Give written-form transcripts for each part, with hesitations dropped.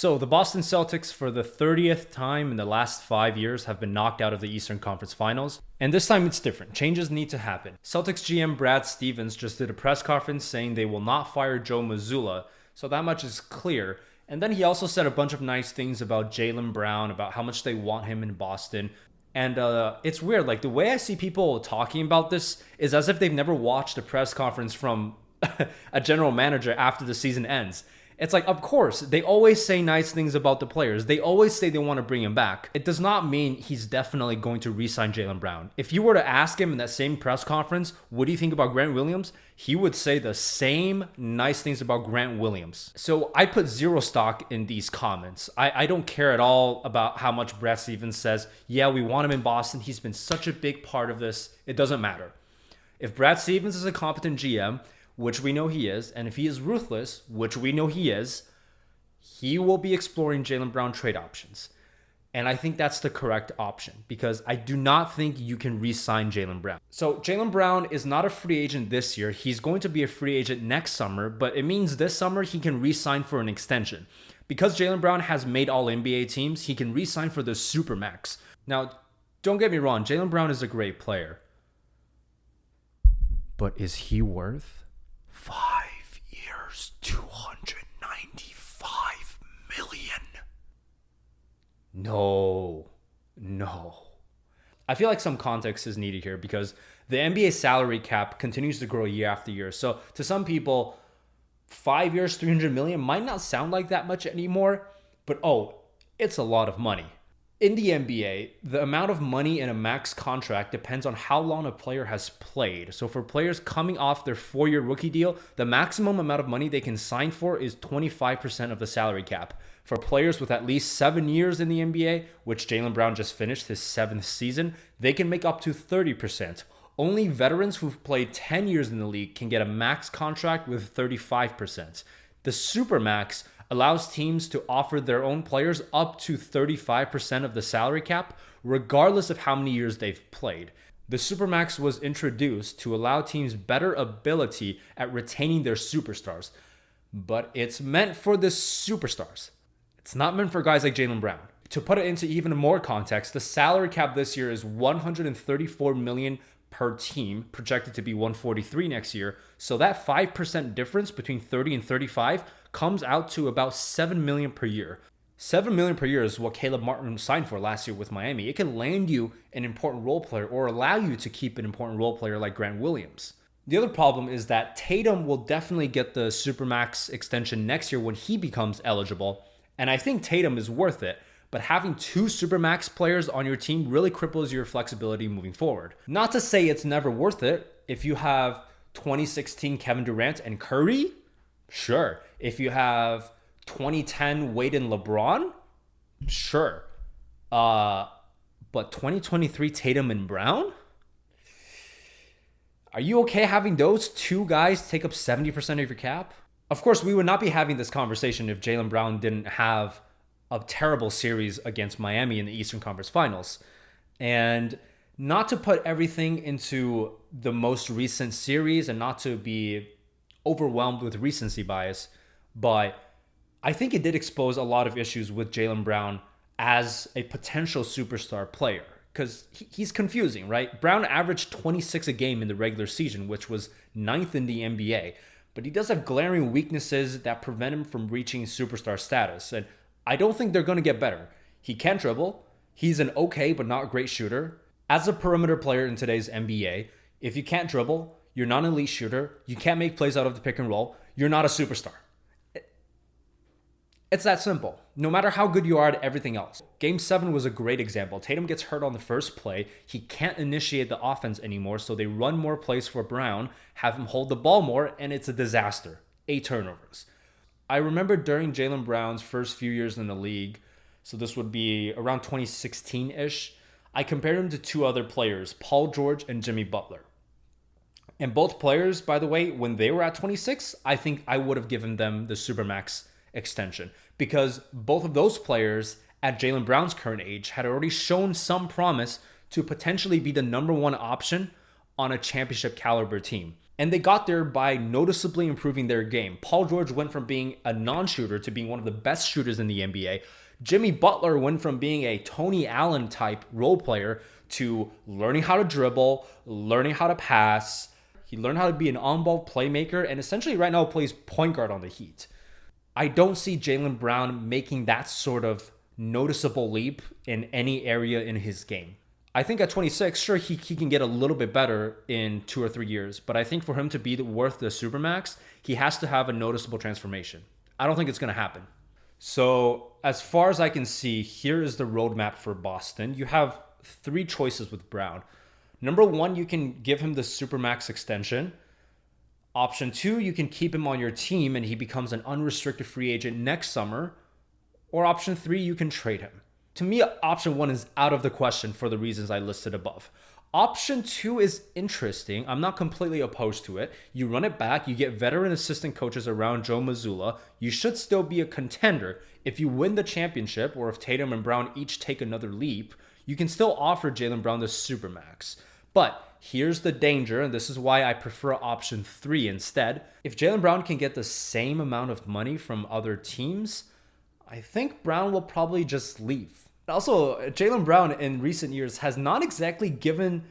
So the Boston Celtics, for the 30th time in the last 5 years, have been knocked out of the Eastern Conference Finals. And this time it's different. Changes need to happen. Celtics GM Brad Stevens just did a press conference saying they will not fire Joe Mazzulla. So that much is clear. And then he also said a bunch of nice things about Jaylen Brown, about how much they want him in Boston. And it's weird. Like, the way I see people talking about this is as if they've never watched a press conference from a general manager after the season ends. It's like, of course, they always say nice things about the players. They always say they want to bring him back. It does not mean he's definitely going to re-sign Jaylen Brown. If you were to ask him in that same press conference, what do you think about Grant Williams? He would say the same nice things about Grant Williams. So I put zero stock in these comments. I don't care at all about how much Brad Stevens says, yeah, we want him in Boston. He's been such a big part of this. It doesn't matter. If Brad Stevens is a competent GM, which we know he is, and if he is ruthless, which we know he is, he will be exploring Jaylen Brown trade options. And I think that's the correct option because I do not think you can re-sign Jaylen Brown. So Jaylen Brown is not a free agent this year. He's going to be a free agent next summer, but it means this summer he can re-sign for an extension. Because Jaylen Brown has made all NBA teams, he can re-sign for the Supermax. Now, don't get me wrong, Jaylen Brown is a great player. But is he worth 5 years, $295 million? No. I feel like some context is needed here because the NBA salary cap continues to grow year after year. So to some people, 5 years, $300 million might not sound like that much anymore, but it's a lot of money. In the NBA, the amount of money in a max contract depends on how long a player has played. So for players coming off their 4-year rookie deal, the maximum amount of money they can sign for is 25% of the salary cap. For players with at least 7 years in the NBA, which Jaylen Brown just finished his 7th season, they can make up to 30%. Only veterans who've played 10 years in the league can get a max contract with 35%. The Supermax allows teams to offer their own players up to 35% of the salary cap, regardless of how many years they've played. The Supermax was introduced to allow teams better ability at retaining their superstars, but it's meant for the superstars. It's not meant for guys like Jaylen Brown. To put it into even more context, the salary cap this year is $134 million per team, projected to be $143 next year. So that 5% difference between 30 and 35 comes out to about $7 million per year. $7 million per year is what Caleb Martin signed for last year with Miami. It can land you an important role player or allow you to keep an important role player like Grant Williams. The other problem is that Tatum will definitely get the Supermax extension next year when he becomes eligible. And I think Tatum is worth it. But having 2 Supermax players on your team really cripples your flexibility moving forward. Not to say it's never worth it. If you have 2016 Kevin Durant and Curry, sure. If you have 2010 Wade and LeBron, sure. But 2023 Tatum and Brown? Are you okay having those 2 guys take up 70% of your cap? Of course, we would not be having this conversation if Jaylen Brown didn't have a terrible series against Miami in the Eastern Conference Finals. And not to put everything into the most recent series and not to be overwhelmed with recency bias, but I think it did expose a lot of issues with Jaylen Brown as a potential superstar player because he's confusing, right? Brown averaged 26 a game in the regular season, which was 9th in the NBA, but he does have glaring weaknesses that prevent him from reaching superstar status. And I don't think they're going to get better. He can dribble. He's an okay but not great shooter. As a perimeter player in today's NBA, if you can't dribble, you're not an elite shooter, you can't make plays out of the pick and roll, you're not a superstar. It's that simple. No matter how good you are at everything else. Game 7 was a great example. Tatum gets hurt on the first play. He can't initiate the offense anymore, so they run more plays for Brown, have him hold the ball more, and it's a disaster. 8 turnovers. I remember during Jaylen Brown's first few years in the league, so this would be around 2016-ish, I compared him to 2 other players, Paul George and Jimmy Butler. And both players, by the way, when they were at 26, I think I would have given them the Supermax extension because both of those players at Jaylen Brown's current age had already shown some promise to potentially be the number 1 option on a championship caliber team. And they got there by noticeably improving their game. Paul George went from being a non-shooter to being one of the best shooters in the NBA. Jimmy Butler went from being a Tony Allen type role player to learning how to dribble, learning how to pass. He learned how to be an on-ball playmaker and essentially right now plays point guard on the Heat. I don't see Jaylen Brown making that sort of noticeable leap in any area in his game. I think at 26, sure, he can get a little bit better in 2 or 3 years, but I think for him to be worth the Supermax, he has to have a noticeable transformation. I don't think it's going to happen. So as far as I can see, here is the roadmap for Boston. You have 3 choices with Brown. Number 1, you can give him the Supermax extension. Option 2, you can keep him on your team and he becomes an unrestricted free agent next summer. Or option 3, you can trade him. To me, option 1 is out of the question for the reasons I listed above. Option 2 is interesting. I'm not completely opposed to it. You run it back, you get veteran assistant coaches around Joe Mazzulla. You should still be a contender. If you win the championship, or if Tatum and Brown each take another leap, you can still offer Jaylen Brown the Supermax. But here's the danger, and this is why I prefer option 3 instead. If Jaylen Brown can get the same amount of money from other teams, I think Brown will probably just leave. Also, Jaylen Brown in recent years has not exactly given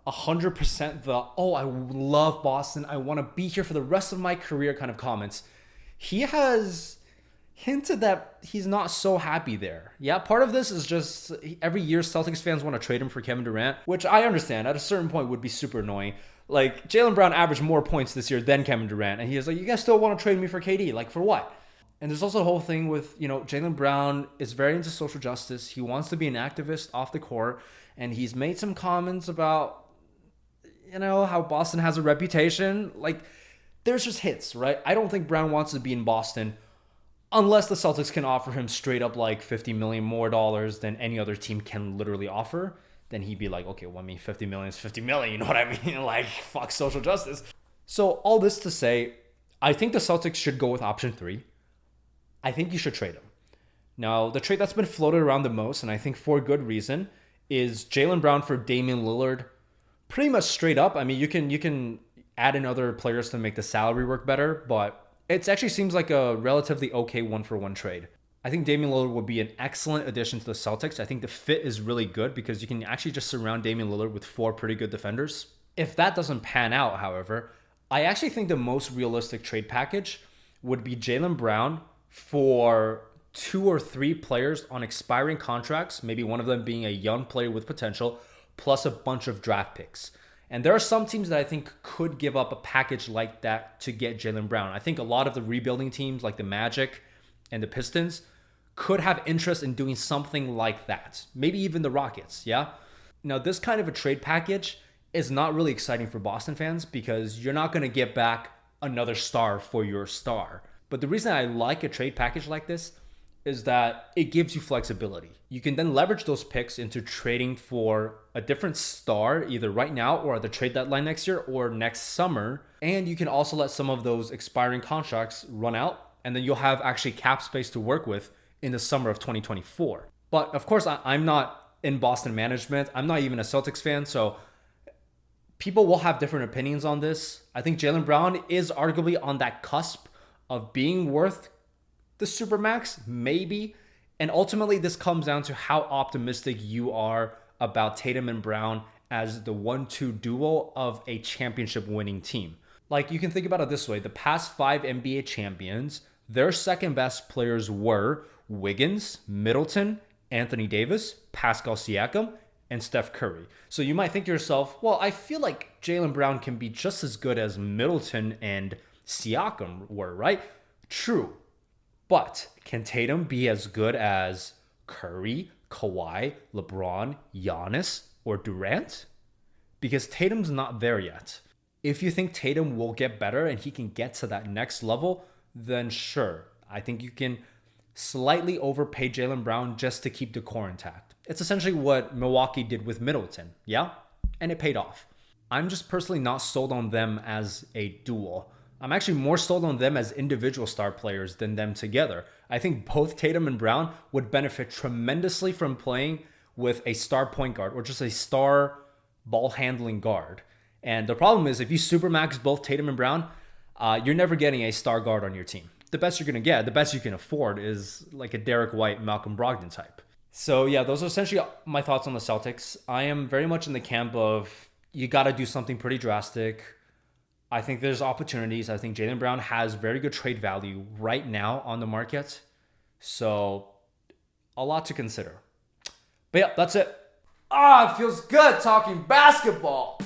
100% the, oh, I love Boston, I want to be here for the rest of my career kind of comments. He has hinted that he's not so happy there. Yeah, part of this is just every year Celtics fans want to trade him for Kevin Durant, which I understand at a certain point would be super annoying. Like, Jaylen Brown averaged more points this year than Kevin Durant, and he is like, you guys still want to trade me for KD? Like, for what? And there's also a whole thing with, Jaylen Brown is very into social justice. He wants to be an activist off the court. And he's made some comments about, how Boston has a reputation. Like, there's just hits, right? I don't think Brown wants to be in Boston unless the Celtics can offer him straight up like $50 million more dollars than any other team can literally offer. Then he'd be like, okay, well, I mean, $50 million is $50 million. You know what I mean? Like, fuck social justice. So all this to say, I think the Celtics should go with option 3. I think you should trade him. Now, the trade that's been floated around the most, and I think for good reason, is Jaylen Brown for Damian Lillard. Pretty much straight up. I mean, you can add in other players to make the salary work better, but it actually seems like a relatively okay 1-for-1 trade. I think Damian Lillard would be an excellent addition to the Celtics. I think the fit is really good because you can actually just surround Damian Lillard with 4 pretty good defenders. If that doesn't pan out, however, I actually think the most realistic trade package would be Jaylen Brown for 2 or 3 players on expiring contracts, maybe one of them being a young player with potential, plus a bunch of draft picks. And there are some teams that I think could give up a package like that to get Jaylen Brown. I think a lot of the rebuilding teams like the Magic and the Pistons could have interest in doing something like that. Maybe even the Rockets, yeah? Now, this kind of a trade package is not really exciting for Boston fans because you're not going to get back another star for your star. But the reason I like a trade package like this is that it gives you flexibility. You can then leverage those picks into trading for a different star, either right now or at the trade deadline next year or next summer. And you can also let some of those expiring contracts run out, and then you'll have actually cap space to work with in the summer of 2024. But of course, I'm not in Boston management. I'm not even a Celtics fan, so people will have different opinions on this. I think Jaylen Brown is arguably on that cusp of being worth the Supermax, maybe. And ultimately, this comes down to how optimistic you are about Tatum and Brown as the 1-2 duo of a championship winning team. Like, you can think about it this way. The past 5 NBA champions, their second best players were Wiggins, Middleton, Anthony Davis, Pascal Siakam, and Steph Curry. So you might think to yourself, well, I feel like Jaylen Brown can be just as good as Middleton and Siakam were, right? True. But can Tatum be as good as Curry, Kawhi, LeBron, Giannis, or Durant? Because Tatum's not there yet. If you think Tatum will get better and he can get to that next level, then sure. I think you can slightly overpay Jaylen Brown just to keep the core intact. It's essentially what Milwaukee did with Middleton, yeah? And it paid off. I'm just personally not sold on them as a duo. I'm actually more sold on them as individual star players than them together. I think both Tatum and Brown would benefit tremendously from playing with a star point guard or just a star ball handling guard. And the problem is if you supermax both Tatum and Brown, you're never getting a star guard on your team. The best you're going to get, the best you can afford is like a Derek White, Malcolm Brogdon type. So yeah, those are essentially my thoughts on the Celtics. I am very much in the camp of you got to do something pretty drastic. I think there's opportunities. I think Jaylen Brown has very good trade value right now on the market. So a lot to consider. But yeah, that's it. It feels good talking basketball.